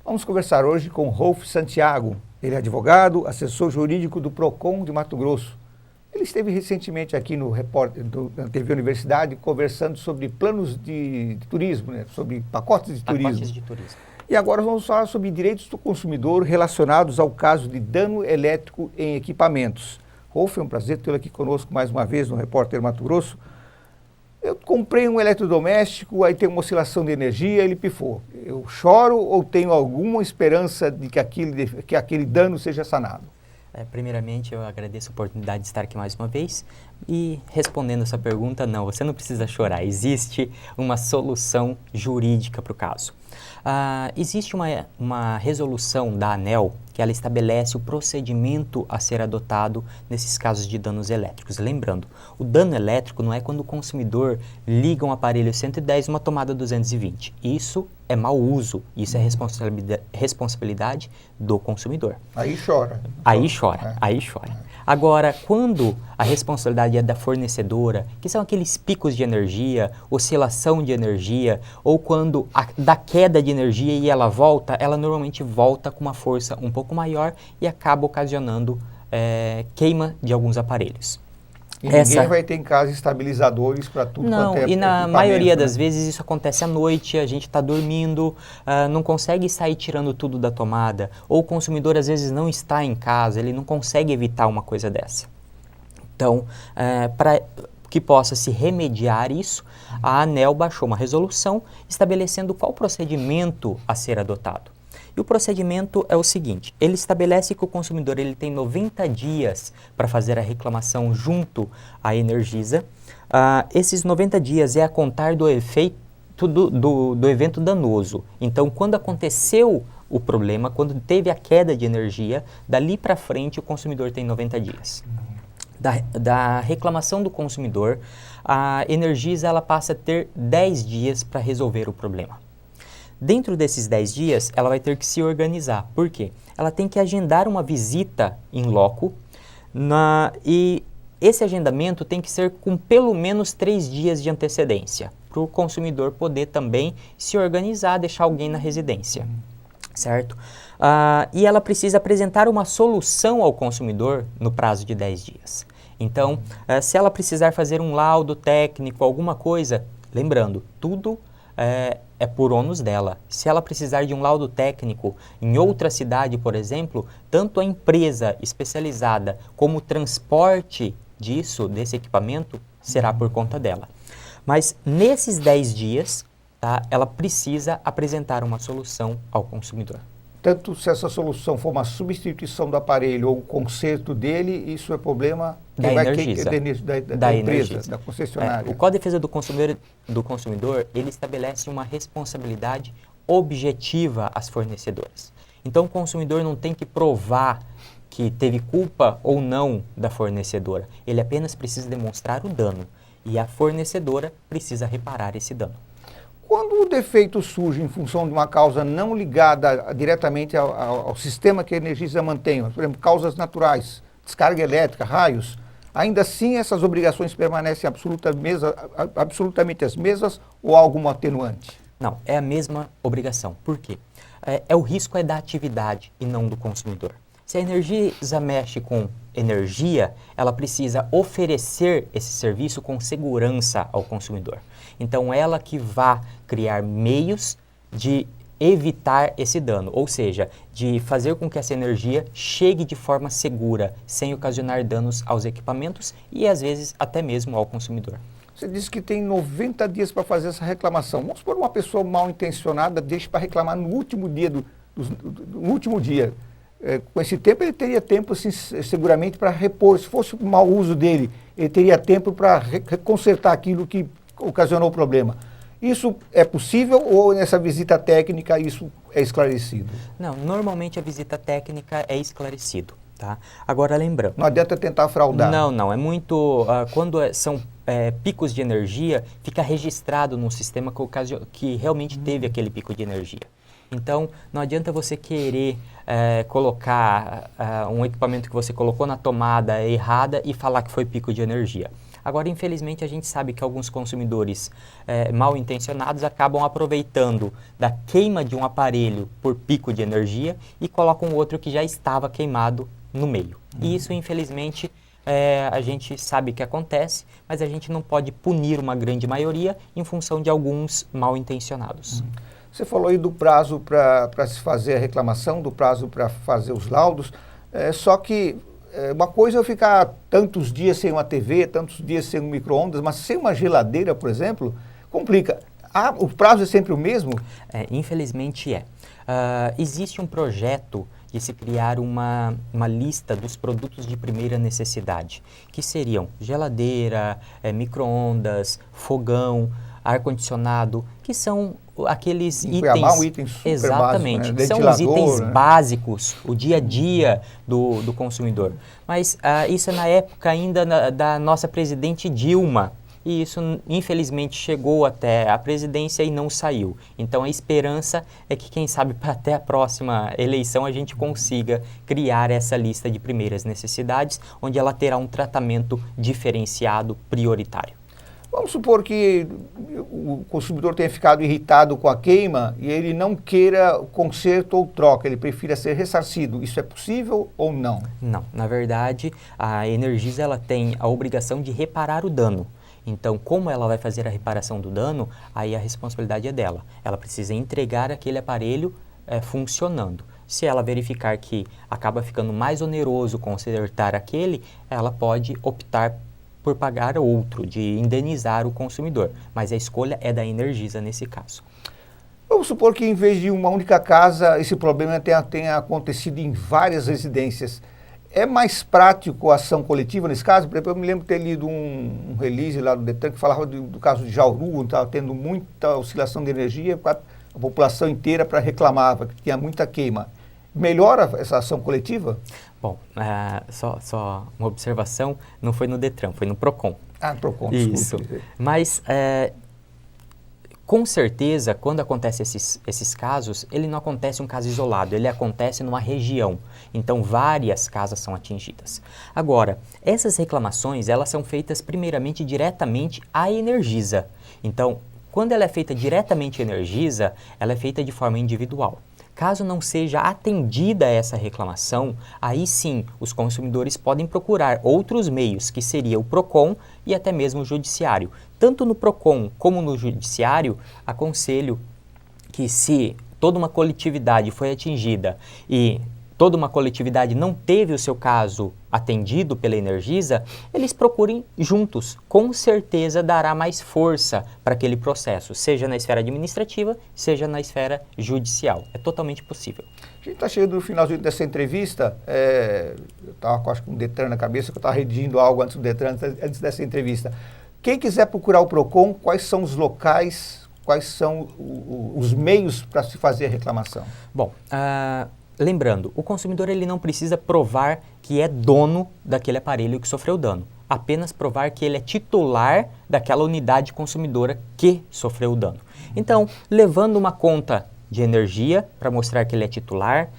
Vamos conversar hoje com Rolf Santiago. Ele é advogado, assessor jurídico do PROCON de Mato Grosso. Ele esteve recentemente aqui na TV Universidade conversando sobre planos de turismo, né? Sobre pacotes de turismo. Pacotes de turismo. E agora vamos falar sobre direitos do consumidor relacionados ao caso de dano elétrico em equipamentos. Rolf, é um prazer tê-lo aqui conosco mais uma vez no Repórter Mato Grosso. Eu comprei um eletrodoméstico, aí tem uma oscilação de energia, ele pifou. Eu choro ou tenho alguma esperança de que aquele dano seja sanado? Primeiramente, eu agradeço a oportunidade de estar aqui mais uma vez e respondendo essa pergunta, não, você não precisa chorar, existe uma solução jurídica para o caso. Existe uma resolução da ANEEL que ela estabelece o procedimento a ser adotado nesses casos de danos elétricos. Lembrando, o dano elétrico não é quando o consumidor liga um aparelho 110 numa tomada 220. Isso é mau uso, isso é responsabilidade do consumidor. Aí chora. Aí chora. Agora, quando a responsabilidade é da fornecedora, que são aqueles picos de energia, oscilação de energia, ou quando da queda de energia e ela normalmente volta com uma força um pouco maior e acaba ocasionando queima de alguns aparelhos. E ninguém vai ter em casa estabilizadores para tudo não, quanto é e na equipamento, maioria né? das vezes isso acontece à noite, a gente está dormindo, não consegue sair tirando tudo da tomada, ou o consumidor às vezes não está em casa, ele não consegue evitar uma coisa dessa. Então, para que possa se remediar isso, a ANEEL baixou uma resolução estabelecendo qual procedimento a ser adotado. E o procedimento é o seguinte, ele estabelece que o consumidor ele tem 90 dias para fazer a reclamação junto à Energisa. Esses 90 dias é a contar do efeito do evento danoso. Então, quando aconteceu o problema, quando teve a queda de energia, dali para frente o consumidor tem 90 dias. Da reclamação do consumidor, a Energisa ela passa a ter 10 dias para resolver o problema. Dentro desses 10 dias, ela vai ter que se organizar. Por quê? Ela tem que agendar uma visita em loco e esse agendamento tem que ser com pelo menos 3 dias de antecedência, para o consumidor poder também se organizar, deixar alguém na residência, certo? E ela precisa apresentar uma solução ao consumidor no prazo de 10 dias. Então, se ela precisar fazer um laudo técnico, alguma coisa, lembrando, tudo é por ônus dela. Se ela precisar de um laudo técnico em outra cidade, por exemplo, tanto a empresa especializada como o transporte desse equipamento, será por conta dela. Mas nesses 10 dias, ela precisa apresentar uma solução ao consumidor. Tanto se essa solução for uma substituição do aparelho ou o conserto dele, isso é problema da Energisa, da empresa, da concessionária. O Código de Defesa do Consumidor, ele estabelece uma responsabilidade objetiva às fornecedoras. Então, o consumidor não tem que provar que teve culpa ou não da fornecedora. Ele apenas precisa demonstrar o dano e a fornecedora precisa reparar esse dano. Quando o defeito surge em função de uma causa não ligada diretamente ao sistema que a Energisa mantém, por exemplo, causas naturais, descarga elétrica, raios, ainda assim essas obrigações permanecem absolutamente as mesmas ou há algum atenuante? Não, é a mesma obrigação. Por quê? O risco é da atividade e não do consumidor. Se a Energisa mexe com energia, ela precisa oferecer esse serviço com segurança ao consumidor. Então, ela que vai criar meios de evitar esse dano, ou seja, de fazer com que essa energia chegue de forma segura, sem ocasionar danos aos equipamentos e, às vezes, até mesmo ao consumidor. Você disse que tem 90 dias para fazer essa reclamação. Vamos supor uma pessoa mal intencionada deixe para reclamar no último dia no último dia. Com esse tempo ele teria tempo assim, seguramente para repor. Se fosse o mau uso dele, ele teria tempo para consertar aquilo que ocasionou o problema. Isso é possível ou nessa visita técnica isso é esclarecido? Não, normalmente a visita técnica é esclarecido, tá? Agora lembrando... Não adianta tentar fraudar. Não, é muito... quando são picos de energia, fica registrado no sistema que realmente teve aquele pico de energia. Então, não adianta você querer colocar um equipamento que você colocou na tomada errada e falar que foi pico de energia. Agora, infelizmente, a gente sabe que alguns consumidores mal intencionados acabam aproveitando da queima de um aparelho por pico de energia e colocam outro que já estava queimado no meio. E isso, infelizmente, a gente sabe que acontece, mas a gente não pode punir uma grande maioria em função de alguns mal intencionados. Você falou aí do prazo para se fazer a reclamação, do prazo para fazer os laudos, só que uma coisa é eu ficar tantos dias sem uma TV, tantos dias sem um micro-ondas, mas sem uma geladeira, por exemplo, complica. O prazo é sempre o mesmo? Infelizmente é. Existe um projeto de se criar uma lista dos produtos de primeira necessidade, que seriam geladeira, micro-ondas, fogão, ar-condicionado, que são aqueles itens... Cuiabá é um item super exatamente, básico, né? São os itens básicos, o dia a dia do consumidor. Mas isso é na época ainda da nossa presidente Dilma, e isso infelizmente chegou até a presidência e não saiu. Então a esperança é que, quem sabe, até a próxima eleição a gente consiga criar essa lista de primeiras necessidades, onde ela terá um tratamento diferenciado, prioritário. Vamos supor que o consumidor tenha ficado irritado com a queima e ele não queira conserto ou troca, ele prefira ser ressarcido. Isso é possível ou não? Não, na verdade, a Energisa ela tem a obrigação de reparar o dano. Então, como ela vai fazer a reparação do dano, aí a responsabilidade é dela. Ela precisa entregar aquele aparelho funcionando. Se ela verificar que acaba ficando mais oneroso consertar aquele, ela pode optar por pagar outro, de indenizar o consumidor. Mas a escolha é da Energisa nesse caso. Vamos supor que, em vez de uma única casa, esse problema tenha acontecido em várias residências. É mais prático a ação coletiva nesse caso? Por exemplo, eu me lembro de ter lido um release lá do Detran que falava do caso de Jauru, onde estava tendo muita oscilação de energia, a população inteira reclamava que tinha muita queima. Melhora essa ação coletiva? Bom, só uma observação, não foi no Detran, foi no Procon. No Procon, isso. Desculpe. Mas, com certeza, quando acontecem esses casos, ele não acontece um caso isolado, ele acontece numa região. Então, várias casas são atingidas. Agora, essas reclamações, elas são feitas primeiramente diretamente à Energisa. Então, quando ela é feita diretamente à Energisa, ela é feita de forma individual. Caso não seja atendida essa reclamação, aí sim os consumidores podem procurar outros meios, que seria o Procon e até mesmo o Judiciário. Tanto no Procon como no Judiciário, aconselho que, se toda uma coletividade foi atingida e toda uma coletividade não teve o seu caso atendido pela Energisa, eles procurem juntos. Com certeza dará mais força para aquele processo, seja na esfera administrativa, seja na esfera judicial. É totalmente possível. A gente está chegando no finalzinho dessa entrevista. Eu estava com o Detran na cabeça, que eu estava redigindo algo antes do Detran, antes dessa entrevista. Quem quiser procurar o Procon, quais são os locais, quais são os meios para se fazer a reclamação? Bom, lembrando, o consumidor ele não precisa provar que é dono daquele aparelho que sofreu dano. Apenas provar que ele é titular daquela unidade consumidora que sofreu o dano. Então, levando uma conta de energia para mostrar que ele é titular,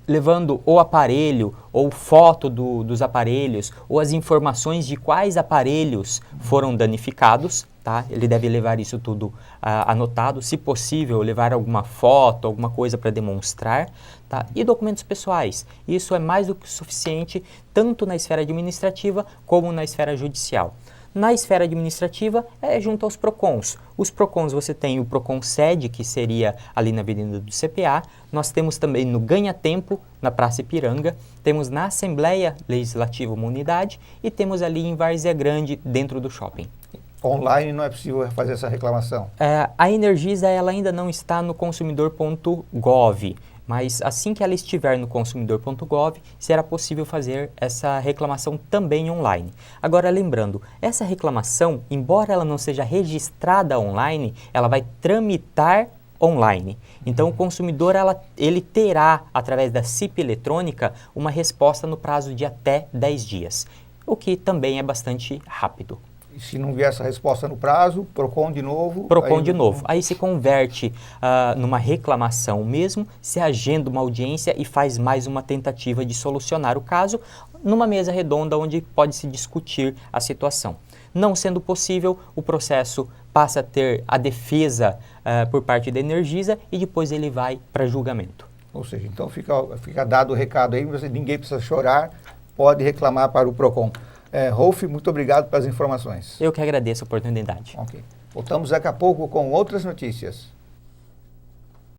levando o aparelho ou foto dos aparelhos ou as informações de quais aparelhos foram danificados, tá? Ele deve levar isso tudo anotado, se possível levar alguma foto, alguma coisa para demonstrar, tá? E documentos pessoais. Isso é mais do que suficiente tanto na esfera administrativa como na esfera judicial. Na esfera administrativa, é junto aos PROCONs. Os PROCONs, você tem o PROCON sede, que seria ali na Avenida do CPA. Nós temos também no Ganha Tempo, na Praça Ipiranga. Temos na Assembleia Legislativa uma unidade e temos ali em Várzea Grande, dentro do shopping. Online não é possível fazer essa reclamação? A Energisa ela ainda não está no consumidor.gov. Mas assim que ela estiver no consumidor.gov, será possível fazer essa reclamação também online. Agora, lembrando, essa reclamação, embora ela não seja registrada online, ela vai tramitar online. Então, o consumidor ele terá, através da CIP eletrônica, uma resposta no prazo de até 10 dias, o que também é bastante rápido. E se não vier essa resposta no prazo, PROCON de novo? PROCON de novo. Aí se converte numa reclamação mesmo, se agenda uma audiência e faz mais uma tentativa de solucionar o caso numa mesa redonda onde pode se discutir a situação. Não sendo possível, o processo passa a ter a defesa por parte da Energisa e depois ele vai para julgamento. Ou seja, então fica dado o recado aí, ninguém precisa chorar, pode reclamar para o PROCON. Rolf, muito obrigado pelas informações. Eu que agradeço a oportunidade. Ok. Voltamos daqui a pouco com outras notícias.